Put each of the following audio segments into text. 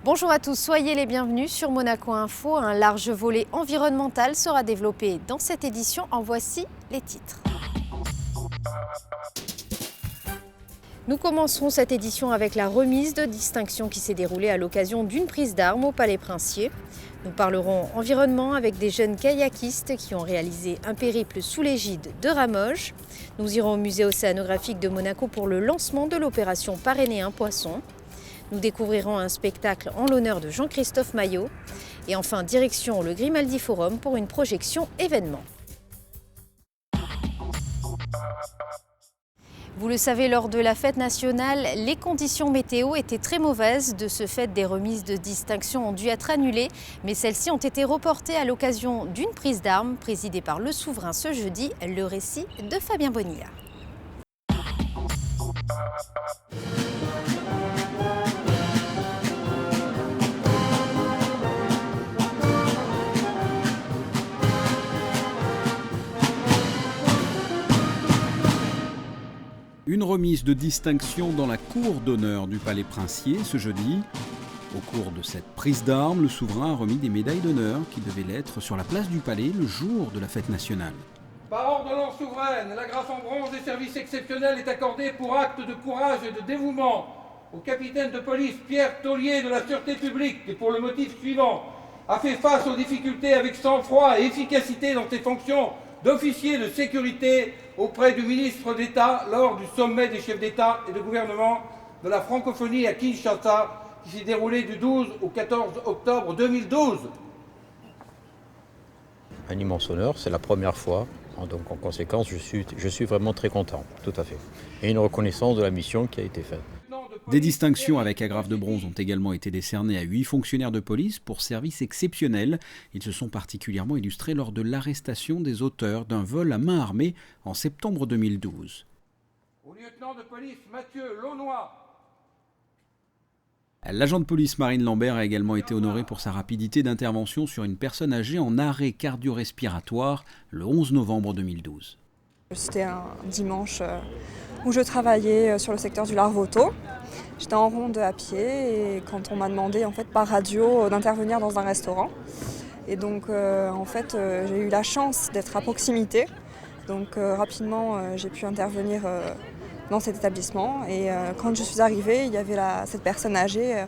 Bonjour à tous, soyez les bienvenus sur Monaco Info. Un large volet environnemental sera développé dans cette édition. En voici les titres. Nous commencerons cette édition avec la remise de distinction qui s'est déroulée à l'occasion d'une prise d'armes au Palais Princier. Nous parlerons environnement avec des jeunes kayakistes qui ont réalisé un périple sous l'égide de Ramoge. Nous irons au musée océanographique de Monaco pour le lancement de l'opération Parrainer un poisson. Nous découvrirons un spectacle en l'honneur de Jean-Christophe Maillot. Et enfin, direction le Grimaldi Forum pour une projection événement. Vous le savez, lors de la fête nationale, les conditions météo étaient très mauvaises. De ce fait, des remises de distinction ont dû être annulées, mais celles-ci ont été reportées à l'occasion d'une prise d'armes présidée par le souverain ce jeudi. Le récit de Fabien Bonilla. Une remise de distinction dans la cour d'honneur du Palais Princier ce jeudi. Au cours de cette prise d'armes, le souverain a remis des médailles d'honneur qui devaient l'être sur la place du Palais le jour de la fête nationale. Par ordonnance souveraine, la grâce en bronze des services exceptionnels est accordée pour acte de courage et de dévouement au capitaine de police Pierre Taulier de la Sûreté publique et pour le motif suivant, a fait face aux difficultés avec sang-froid et efficacité dans ses fonctions d'officier de sécurité auprès du ministre d'État lors du sommet des chefs d'État et de gouvernement de la francophonie à Kinshasa qui s'est déroulé du 12 au 14 octobre 2012. Un immense honneur, c'est la première fois, donc en conséquence je suis vraiment très content, tout à fait. Et une reconnaissance de la mission qui a été faite. Des distinctions avec agrafe de bronze ont également été décernées à 8 fonctionnaires de police pour services exceptionnels. Ils se sont particulièrement illustrés lors de l'arrestation des auteurs d'un vol à main armée en septembre 2012. Au lieutenant de police Mathieu Launois. L'agent de police Marine Lambert a également été honoré pour sa rapidité d'intervention sur une personne âgée en arrêt cardio-respiratoire le 11 novembre 2012. C'était un dimanche où je travaillais sur le secteur du Larvoto. J'étais en ronde à pied et quand on m'a demandé par radio d'intervenir dans un restaurant. Et donc j'ai eu la chance d'être à proximité. Donc rapidement j'ai pu intervenir dans cet établissement. Et quand je suis arrivée, il y avait cette personne âgée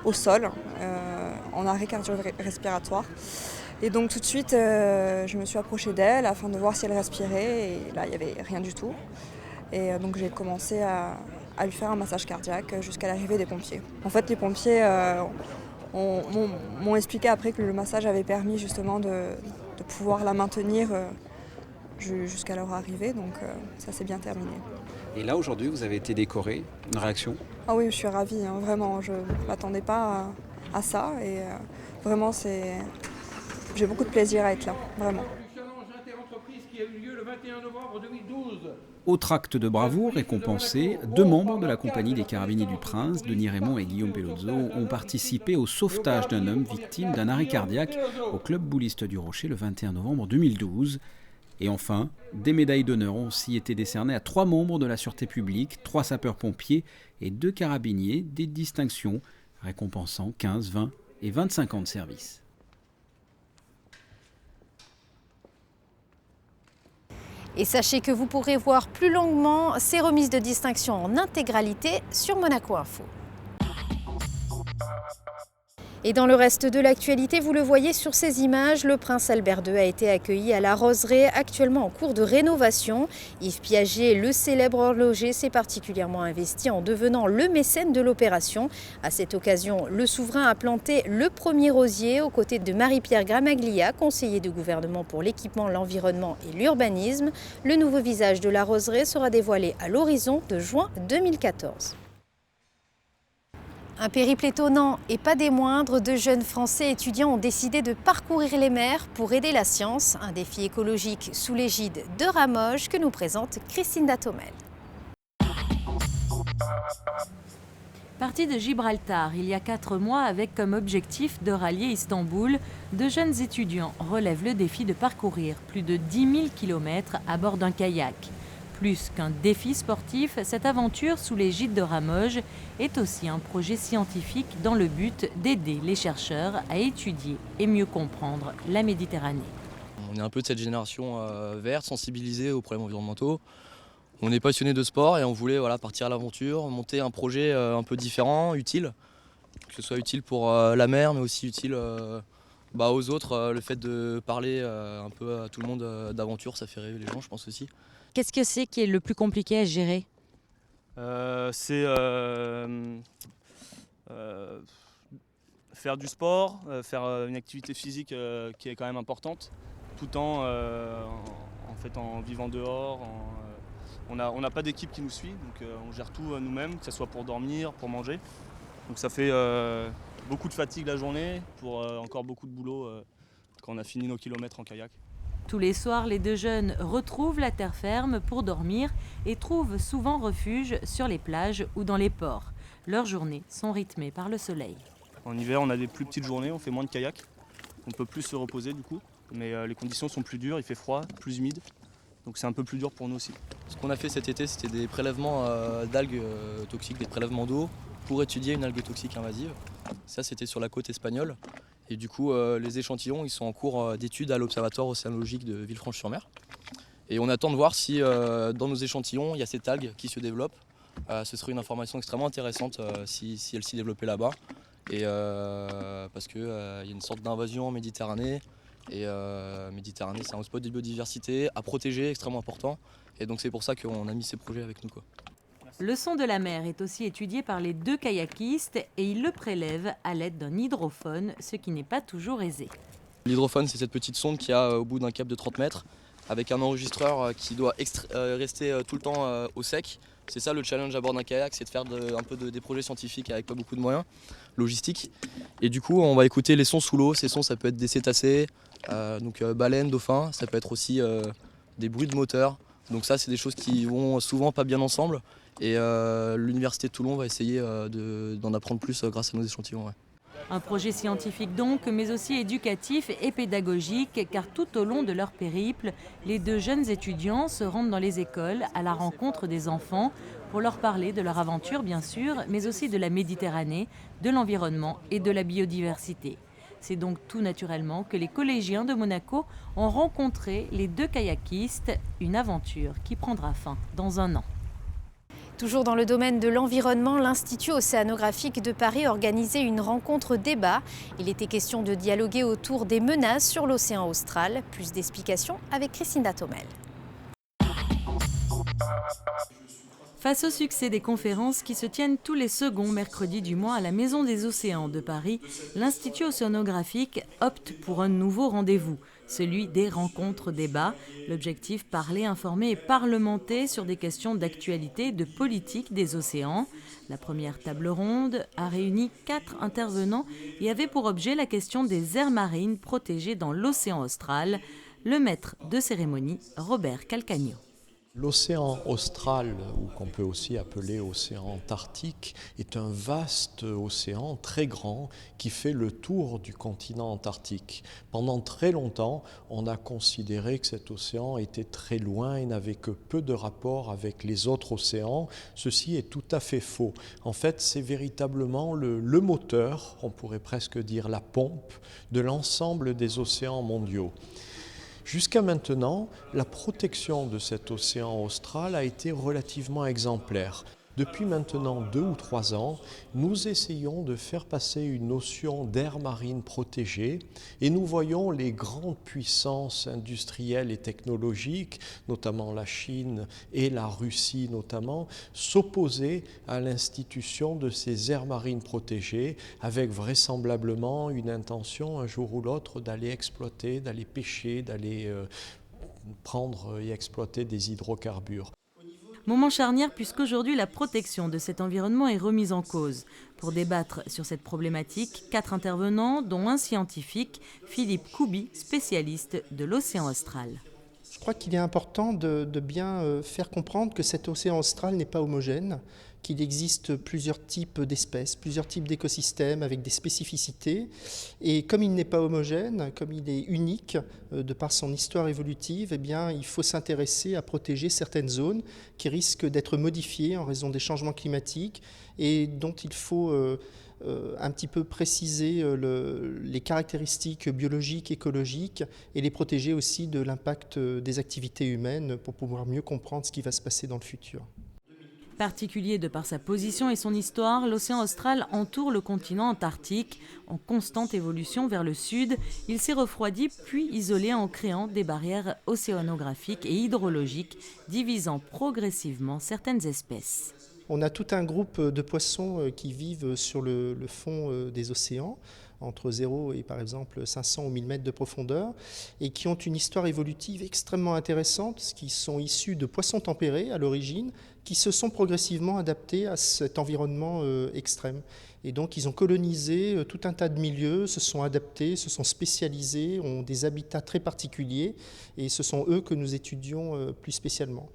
au sol, en arrêt cardio-respiratoire. Et donc tout de suite, je me suis approchée d'elle afin de voir si elle respirait. Et là, il n'y avait rien du tout. Et donc j'ai commencé à lui faire un massage cardiaque jusqu'à l'arrivée des pompiers. En fait, les pompiers m'ont expliqué après que le massage avait permis justement de pouvoir la maintenir jusqu'à leur arrivée. Donc ça s'est bien terminé. Et là, aujourd'hui, vous avez été décoré. Une réaction ? Ah oui, je suis ravie, vraiment. Je ne m'attendais pas à ça. Et vraiment, j'ai beaucoup de plaisir à être là, vraiment. Qui a eu lieu le 21 novembre 2012. Autre acte de bravoure récompensé, 2 membres de la compagnie des Carabiniers du Prince, Denis Raymond et Guillaume Pellozzo, ont participé au sauvetage d'un homme victime d'un arrêt cardiaque au club bouliste du Rocher le 21 novembre 2012. Et enfin, des médailles d'honneur ont aussi été décernées à 3 membres de la Sûreté publique, 3 sapeurs-pompiers et 2 carabiniers, des distinctions récompensant 15, 20 et 25 ans de service. Et sachez que vous pourrez voir plus longuement ces remises de distinction en intégralité sur Monaco Info. Et dans le reste de l'actualité, vous le voyez sur ces images, le prince Albert II a été accueilli à la Roseraie, actuellement en cours de rénovation. Yves Piaget, le célèbre horloger, s'est particulièrement investi en devenant le mécène de l'opération. À cette occasion, le souverain a planté le premier rosier aux côtés de Marie-Pierre Gramaglia, conseiller de gouvernement pour l'équipement, l'environnement et l'urbanisme. Le nouveau visage de la Roseraie sera dévoilé à l'horizon de juin 2014. Un périple étonnant et pas des moindres, 2 jeunes Français étudiants ont décidé de parcourir les mers pour aider la science. Un défi écologique sous l'égide de Ramoge que nous présente Christine Datomel. Partis de Gibraltar il y a 4 mois avec comme objectif de rallier Istanbul, 2 jeunes étudiants relèvent le défi de parcourir plus de 10 000 km à bord d'un kayak. Plus qu'un défi sportif, cette aventure sous l'égide de Ramoge est aussi un projet scientifique dans le but d'aider les chercheurs à étudier et mieux comprendre la Méditerranée. On est un peu de cette génération verte, sensibilisée aux problèmes environnementaux. On est passionné de sport et on voulait partir à l'aventure, monter un projet un peu différent, utile. Que ce soit utile pour la mer, mais aussi utile aux autres. Le fait de parler un peu à tout le monde d'aventure, ça fait rêver les gens, je pense aussi. Qu'est-ce que c'est qui est le plus compliqué à gérer ? C'est faire du sport, faire une activité physique qui est quand même importante, tout en vivant dehors. On n'a pas d'équipe qui nous suit, donc on gère tout nous-mêmes, que ce soit pour dormir, pour manger. Donc ça fait beaucoup de fatigue la journée, pour encore beaucoup de boulot quand on a fini nos kilomètres en kayak. Tous les soirs, les deux jeunes retrouvent la terre ferme pour dormir et trouvent souvent refuge sur les plages ou dans les ports. Leurs journées sont rythmées par le soleil. En hiver, on a des plus petites journées, on fait moins de kayak. On peut plus se reposer du coup, mais les conditions sont plus dures, il fait froid, plus humide. Donc c'est un peu plus dur pour nous aussi. Ce qu'on a fait cet été, c'était des prélèvements d'algues toxiques, des prélèvements d'eau pour étudier une algue toxique invasive. Ça, c'était sur la côte espagnole. Et du coup, les échantillons ils sont en cours d'étude à l'Observatoire océanologique de Villefranche-sur-Mer. Et on attend de voir si dans nos échantillons, il y a cette algue qui se développe. Ce serait une information extrêmement intéressante si elle s'y développait là-bas. Et parce qu'il y a une sorte d'invasion en Méditerranée. Et Méditerranée, c'est un hotspot de biodiversité à protéger, extrêmement important. Et donc c'est pour ça qu'on a mis ces projets avec nous, quoi. Le son de la mer est aussi étudié par les deux kayakistes et ils le prélèvent à l'aide d'un hydrophone, ce qui n'est pas toujours aisé. L'hydrophone, c'est cette petite sonde qu'il y a au bout d'un cap de 30 mètres avec un enregistreur qui doit rester tout le temps au sec. C'est ça le challenge à bord d'un kayak, c'est de faire des projets scientifiques avec pas beaucoup de moyens logistiques. Et du coup, on va écouter les sons sous l'eau. Ces sons, ça peut être des cétacés, baleines, dauphins, ça peut être aussi des bruits de moteur. Donc ça, c'est des choses qui vont souvent pas bien ensemble. Et l'Université de Toulon va essayer d'en apprendre plus grâce à nos échantillons. Ouais. Un projet scientifique donc, mais aussi éducatif et pédagogique, car tout au long de leur périple, les deux jeunes étudiants se rendent dans les écoles à la rencontre des enfants pour leur parler de leur aventure bien sûr, mais aussi de la Méditerranée, de l'environnement et de la biodiversité. C'est donc tout naturellement que les collégiens de Monaco ont rencontré les deux kayakistes, une aventure qui prendra fin dans 1 an. Toujours dans le domaine de l'environnement, l'Institut océanographique de Paris organisait une rencontre débat. Il était question de dialoguer autour des menaces sur l'océan austral. Plus d'explications avec Christine Datomel. Face au succès des conférences qui se tiennent tous les seconds mercredis du mois à la Maison des Océans de Paris, l'Institut océanographique opte pour un nouveau rendez-vous, celui des rencontres débats. L'objectif, parler, informer et parlementer sur des questions d'actualité et de politique des océans. La première table ronde a réuni 4 intervenants et avait pour objet la question des aires marines protégées dans l'océan austral. Le maître de cérémonie, Robert Calcagno. L'océan austral, ou qu'on peut aussi appeler océan Antarctique, est un vaste océan très grand qui fait le tour du continent antarctique. Pendant très longtemps, on a considéré que cet océan était très loin et n'avait que peu de rapport avec les autres océans. Ceci est tout à fait faux. En fait, c'est véritablement le moteur, on pourrait presque dire la pompe, de l'ensemble des océans mondiaux. Jusqu'à maintenant, la protection de cet océan austral a été relativement exemplaire. Depuis maintenant 2 ou 3 ans, nous essayons de faire passer une notion d'aire marine protégée et nous voyons les grandes puissances industrielles et technologiques, notamment la Chine et la Russie notamment, s'opposer à l'institution de ces aires marines protégées avec vraisemblablement une intention un jour ou l'autre d'aller exploiter, d'aller pêcher, d'aller prendre et exploiter des hydrocarbures. Moment charnière puisqu'aujourd'hui la protection de cet environnement est remise en cause. Pour débattre sur cette problématique, 4 intervenants, dont un scientifique, Philippe Couby, spécialiste de l'océan austral. Je crois qu'il est important de bien faire comprendre que cet océan austral n'est pas homogène, qu'il existe plusieurs types d'espèces, plusieurs types d'écosystèmes avec des spécificités. Et comme il n'est pas homogène, comme il est unique de par son histoire évolutive, eh bien, il faut s'intéresser à protéger certaines zones qui risquent d'être modifiées en raison des changements climatiques et dont il faut un petit peu préciser les caractéristiques biologiques, écologiques et les protéger aussi de l'impact des activités humaines pour pouvoir mieux comprendre ce qui va se passer dans le futur. Particulier de par sa position et son histoire, l'océan austral entoure le continent antarctique. En constante évolution vers le sud, il s'est refroidi puis isolé en créant des barrières océanographiques et hydrologiques, divisant progressivement certaines espèces. On a tout un groupe de poissons qui vivent sur le fond des océans, entre 0 et par exemple 500 ou 1000 mètres de profondeur, et qui ont une histoire évolutive extrêmement intéressante, qui sont issus de poissons tempérés à l'origine, qui se sont progressivement adaptés à cet environnement extrême. Et donc ils ont colonisé tout un tas de milieux, se sont adaptés, se sont spécialisés, ont des habitats très particuliers, et ce sont eux que nous étudions plus spécialement.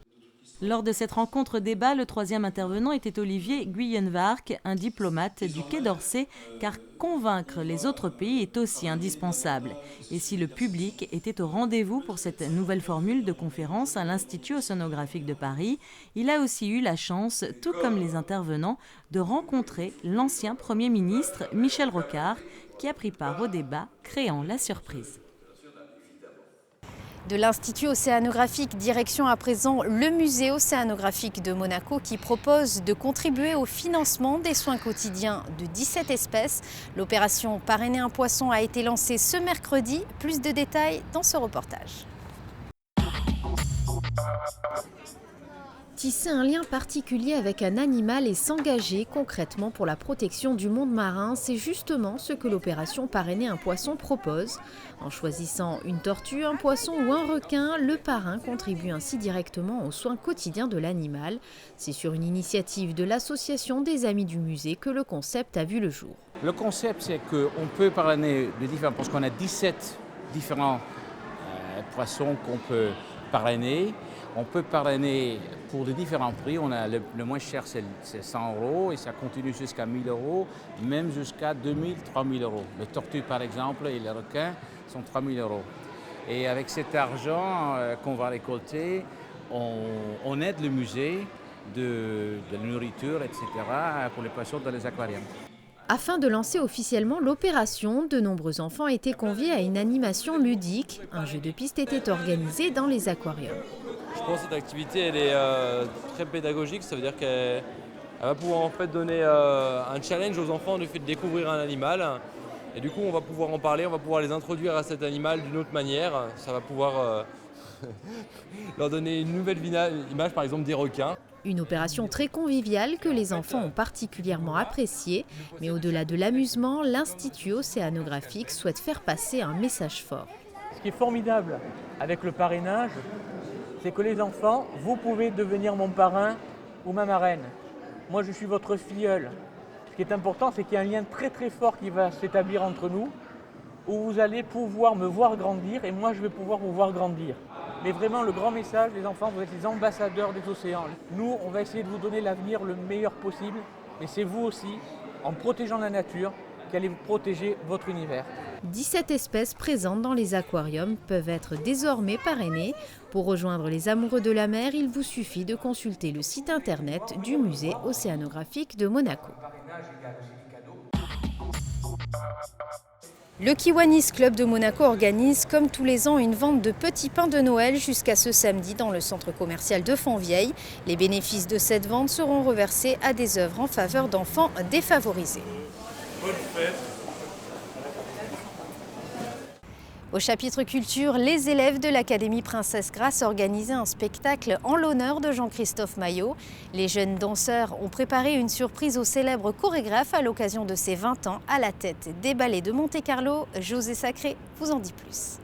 Lors de cette rencontre débat, le troisième intervenant était Olivier Guyenvark, un diplomate du Quai d'Orsay, car convaincre les autres pays est aussi indispensable. Et si le public était au rendez-vous pour cette nouvelle formule de conférence à l'Institut océanographique de Paris, il a aussi eu la chance, tout comme les intervenants, de rencontrer l'ancien Premier ministre Michel Rocard, qui a pris part au débat, créant la surprise. De l'Institut océanographique, direction à présent le musée océanographique de Monaco qui propose de contribuer au financement des soins quotidiens de 17 espèces. L'opération Parrainer un poisson a été lancée ce mercredi. Plus de détails dans ce reportage. Tisser un lien particulier avec un animal et s'engager concrètement pour la protection du monde marin, c'est justement ce que l'opération Parrainer un poisson propose. En choisissant une tortue, un poisson ou un requin, le parrain contribue ainsi directement aux soins quotidiens de l'animal. C'est sur une initiative de l'association des Amis du Musée que le concept a vu le jour. Le concept, c'est qu'on peut parrainer de différents, parce qu'on a 17 différents poissons qu'on peut parrainer. On peut parrainer pour de différents prix. On a le moins cher, c'est 100 € et ça continue jusqu'à 1000 €, même jusqu'à 2000, 3000 €. Les tortues, par exemple, et les requins sont 3000 €. Et avec cet argent qu'on va récolter, on aide le musée de la nourriture, etc., pour les poissons dans les aquariums. Afin de lancer officiellement l'opération, de nombreux enfants étaient conviés à une animation ludique. Un jeu de piste était organisé dans les aquariums. Je pense que cette activité elle est très pédagogique, ça veut dire qu'elle va pouvoir en fait donner un challenge aux enfants du fait de découvrir un animal. Et du coup on va pouvoir en parler, on va pouvoir les introduire à cet animal d'une autre manière. Ça va pouvoir leur donner une nouvelle image par exemple des requins. Une opération très conviviale que les enfants ont particulièrement appréciée. Mais au-delà de l'amusement, l'Institut océanographique souhaite faire passer un message fort. Ce qui est formidable avec le parrainage, c'est que les enfants, vous pouvez devenir mon parrain ou ma marraine. Moi, je suis votre filleul. Ce qui est important, c'est qu'il y a un lien très très fort qui va s'établir entre nous, où vous allez pouvoir me voir grandir et moi, je vais pouvoir vous voir grandir. Mais vraiment, le grand message, les enfants, vous êtes les ambassadeurs des océans. Nous, on va essayer de vous donner l'avenir le meilleur possible, mais c'est vous aussi, en protégeant la nature, qui allez protéger votre univers. 17 espèces présentes dans les aquariums peuvent être désormais parrainées. Pour rejoindre les amoureux de la mer, il vous suffit de consulter le site internet du musée océanographique de Monaco. Le Kiwanis Club de Monaco organise comme tous les ans une vente de petits pains de Noël jusqu'à ce samedi dans le centre commercial de Fontvieille. Les bénéfices de cette vente seront reversés à des œuvres en faveur d'enfants défavorisés. Bonne fête. Au chapitre culture, les élèves de l'Académie Princesse Grace organisaient un spectacle en l'honneur de Jean-Christophe Maillot. Les jeunes danseurs ont préparé une surprise au célèbre chorégraphe à l'occasion de ses 20 ans à la tête des ballets de Monte-Carlo. José Sacré vous en dit plus.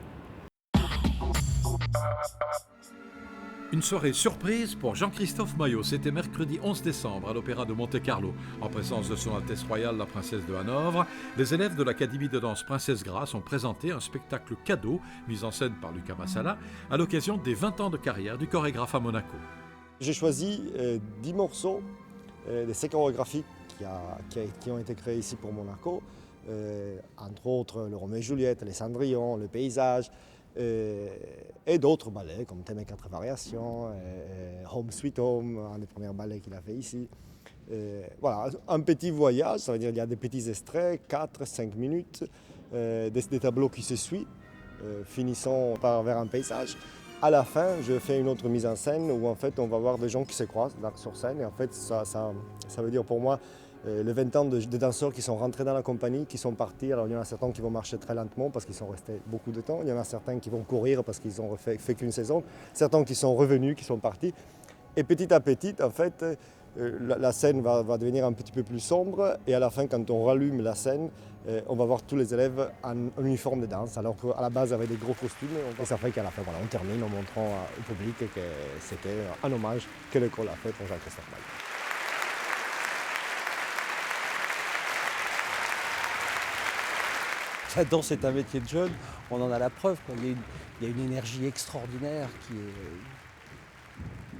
Une soirée surprise pour Jean-Christophe Maillot. C'était mercredi 11 décembre à l'Opéra de Monte-Carlo. En présence de Son Altesse Royale, la Princesse de Hanovre, les élèves de l'Académie de danse Princesse Grace ont présenté un spectacle cadeau, mis en scène par Lucas Massala, à l'occasion des 20 ans de carrière du chorégraphe à Monaco. J'ai choisi 10 morceaux des séquences graphiques qui ont été créées ici pour Monaco, entre autres le Roméo et Juliette, les Cendrillon, le paysage, et d'autres ballets comme Thème et 4 variations, Home Sweet Home, un des premiers ballets qu'il a fait ici. Voilà, un petit voyage, ça veut dire qu'il y a des petits extraits, 4-5 minutes, des tableaux qui se suivent, finissant vers un paysage. À la fin, je fais une autre mise en scène où en fait on va voir des gens qui se croisent sur scène et en fait ça veut dire pour moi les 20 ans de danseurs qui sont rentrés dans la compagnie, qui sont partis. Alors il y en a certains qui vont marcher très lentement parce qu'ils sont restés beaucoup de temps, il y en a certains qui vont courir parce qu'ils n'ont fait qu'une saison, certains qui sont revenus, qui sont partis. Et petit à petit, en fait, la scène va devenir un petit peu plus sombre et à la fin, quand on rallume la scène, on va voir tous les élèves en uniforme de danse, alors qu'à la base, avec des gros costumes. Et ça fait qu'à la fin, voilà, on termine en montrant au public que c'était un hommage que l'école a fait pour Jean-Christophe Maillot. La danse c'est un métier de jeune, on en a la preuve. Il y a une énergie extraordinaire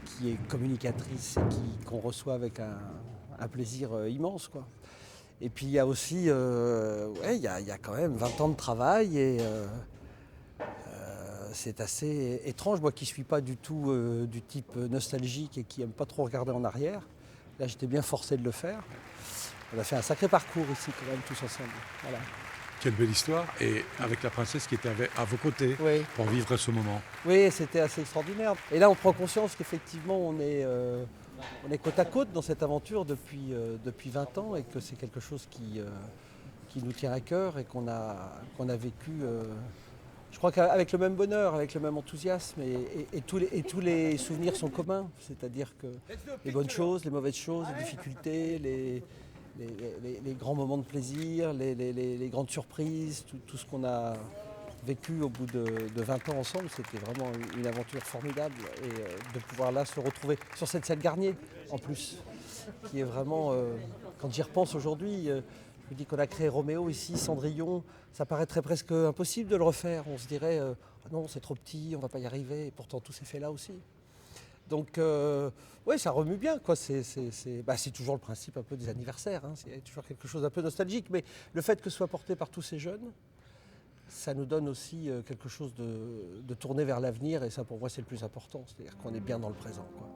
qui est communicatrice et qu'on reçoit avec un plaisir immense, quoi. Et puis il y a aussi, il y a quand même 20 ans de travail et c'est assez étrange, moi qui ne suis pas du tout du type nostalgique et qui n'aime pas trop regarder en arrière. Là j'étais bien forcé de le faire. On a fait un sacré parcours ici quand même tous ensemble. Voilà. Quelle belle histoire, et avec la princesse qui était à vos côtés pour vivre ce moment. Oui, c'était assez extraordinaire. Et là, on prend conscience qu'effectivement, on est côte à côte dans cette aventure depuis 20 ans et que c'est quelque chose qui nous tient à cœur et qu'on a vécu, je crois qu'avec le même bonheur, avec le même enthousiasme et tous les souvenirs sont communs. C'est-à-dire que les bonnes choses, les mauvaises choses, les difficultés, les grands moments de plaisir, les grandes surprises, tout ce qu'on a vécu au bout de 20 ans ensemble, c'était vraiment une aventure formidable. Et de pouvoir là se retrouver sur cette scène Garnier, en plus, qui est vraiment, quand j'y repense aujourd'hui, je me dis qu'on a créé Roméo ici, Cendrillon, ça paraîtrait presque impossible de le refaire. On se dirait, non, c'est trop petit, on ne va pas y arriver, et pourtant tout s'est fait là aussi. Donc, oui, ça remue bien, quoi. C'est toujours le principe un peu des anniversaires, hein. C'est toujours quelque chose d'un peu nostalgique, mais le fait que ce soit porté par tous ces jeunes, ça nous donne aussi quelque chose de tourner vers l'avenir, et ça pour moi c'est le plus important, c'est-à-dire qu'on est bien dans le présent, quoi.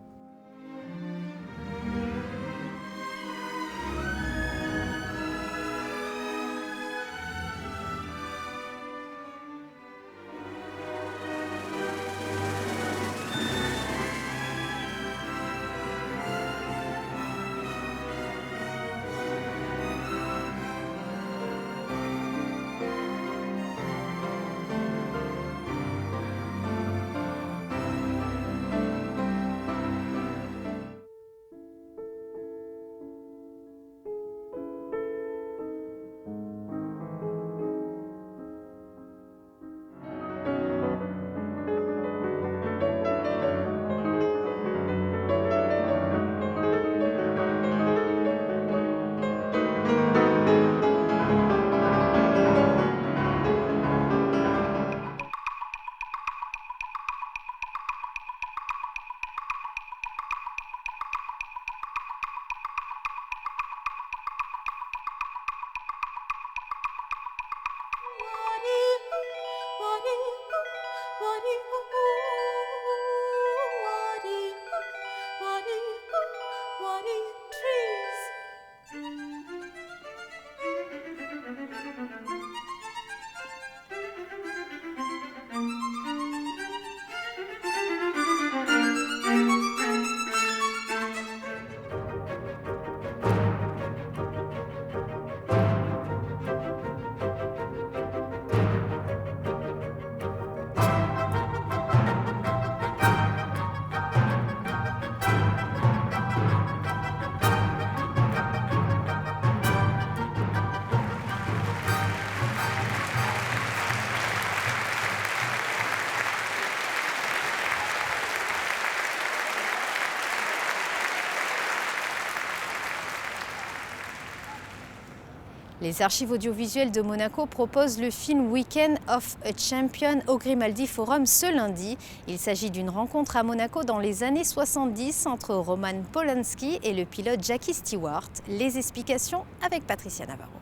Les archives audiovisuelles de Monaco proposent le film Weekend of a Champion au Grimaldi Forum ce lundi. Il s'agit d'une rencontre à Monaco dans les années 70 entre Roman Polanski et le pilote Jackie Stewart. Les explications avec Patricia Navarro.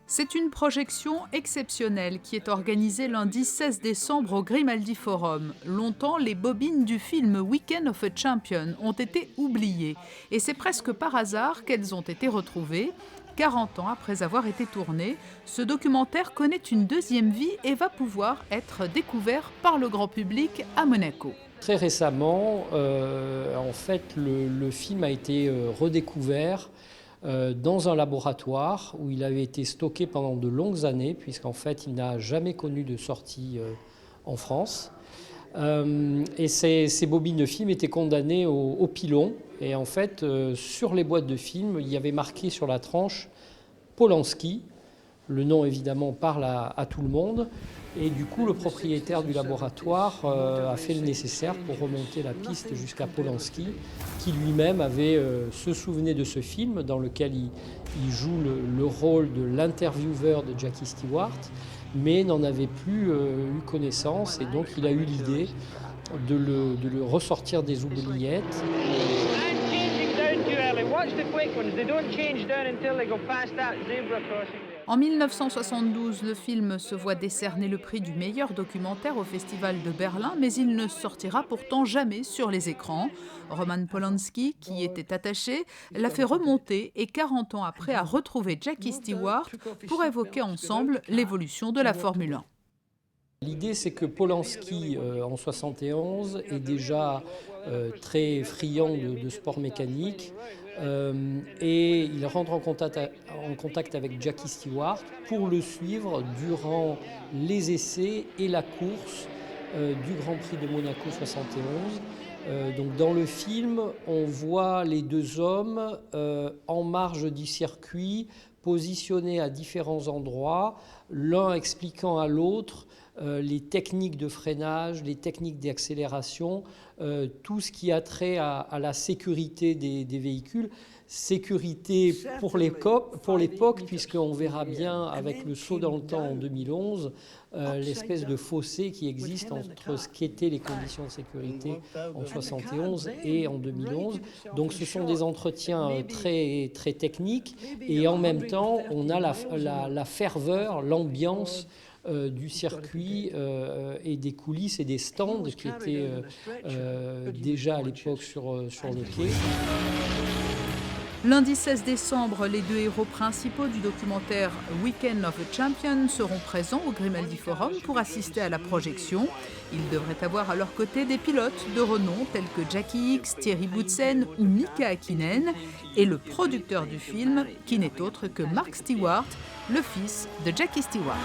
C'est une projection exceptionnelle qui est organisée lundi 16 décembre au Grimaldi Forum. Longtemps, les bobines du film Weekend of a Champion ont été oubliées. Et c'est presque par hasard qu'elles ont été retrouvées. 40 ans après avoir été tourné, ce documentaire connaît une deuxième vie et va pouvoir être découvert par le grand public à Monaco. Très récemment, en fait, le film a été redécouvert dans un laboratoire où il avait été stocké pendant de longues années, puisqu'en fait, il n'a jamais connu de sortie en France. Et ces bobines de film étaient condamnées au pilon. Et en fait, sur les boîtes de film, il y avait marqué sur la tranche Polanski. Le nom, évidemment, parle à tout le monde. Et du coup, le propriétaire du laboratoire a fait le nécessaire pour remonter la piste jusqu'à Polanski, qui lui-même se souvenait de ce film dans lequel il joue le rôle de l'intervieweur de Jackie Stewart, mais n'en avait plus eu connaissance. Et donc, il a eu l'idée de le ressortir des oubliettes. En 1972, le film se voit décerner le prix du meilleur documentaire au Festival de Berlin, mais il ne sortira pourtant jamais sur les écrans. Roman Polanski, qui y était attaché, l'a fait remonter et 40 ans après a retrouvé Jackie Stewart pour évoquer ensemble l'évolution de la Formule 1. L'idée, c'est que Polanski, en 71, est déjà très friand de sport mécanique et il rentre en contact avec Jackie Stewart pour le suivre durant les essais et la course du Grand Prix de Monaco 71. Donc dans le film, on voit les deux hommes en marge du circuit, positionnés à différents endroits, l'un expliquant à l'autre les techniques de freinage, les techniques d'accélération, tout ce qui a trait à la sécurité des véhicules. Sécurité pour l'époque, puisqu'on verra bien avec le saut dans le temps en 2011, l'espèce de fossé qui existe entre ce qu'étaient les conditions de sécurité en 71 et en 2011. Donc ce sont des entretiens très, très techniques et en même temps on a la ferveur, l'ambiance du circuit et des coulisses et des stands qui étaient déjà à l'époque sur le quai. Lundi 16 décembre, les deux héros principaux du documentaire Weekend of a Champion seront présents au Grimaldi Forum pour assister à la projection. Ils devraient avoir à leur côté des pilotes de renom tels que Jackie Ickx, Thierry Boutsen ou Mika Häkkinen et le producteur du film qui n'est autre que Mark Stewart, le fils de Jackie Stewart.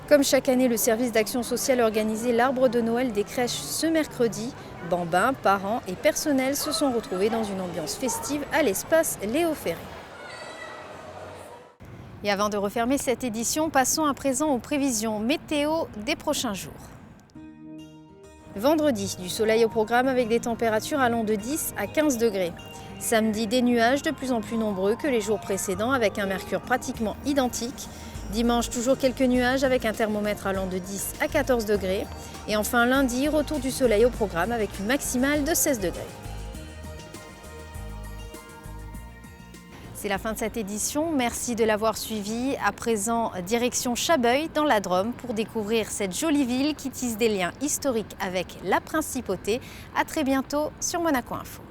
Comme chaque année, le service d'action sociale a organisé l'arbre de Noël des crèches ce mercredi. Bambins, parents et personnel se sont retrouvés dans une ambiance festive à l'espace Léo Ferré. Et avant de refermer cette édition, passons à présent aux prévisions météo des prochains jours. Vendredi, du soleil au programme avec des températures allant de 10 à 15 degrés. Samedi, des nuages de plus en plus nombreux que les jours précédents avec un mercure pratiquement identique. Dimanche, toujours quelques nuages avec un thermomètre allant de 10 à 14 degrés. Et enfin lundi, retour du soleil au programme avec une maximale de 16 degrés. C'est la fin de cette édition. Merci de l'avoir suivi. À présent, direction Chabeuil dans la Drôme pour découvrir cette jolie ville qui tisse des liens historiques avec la principauté. À très bientôt sur Monaco Info.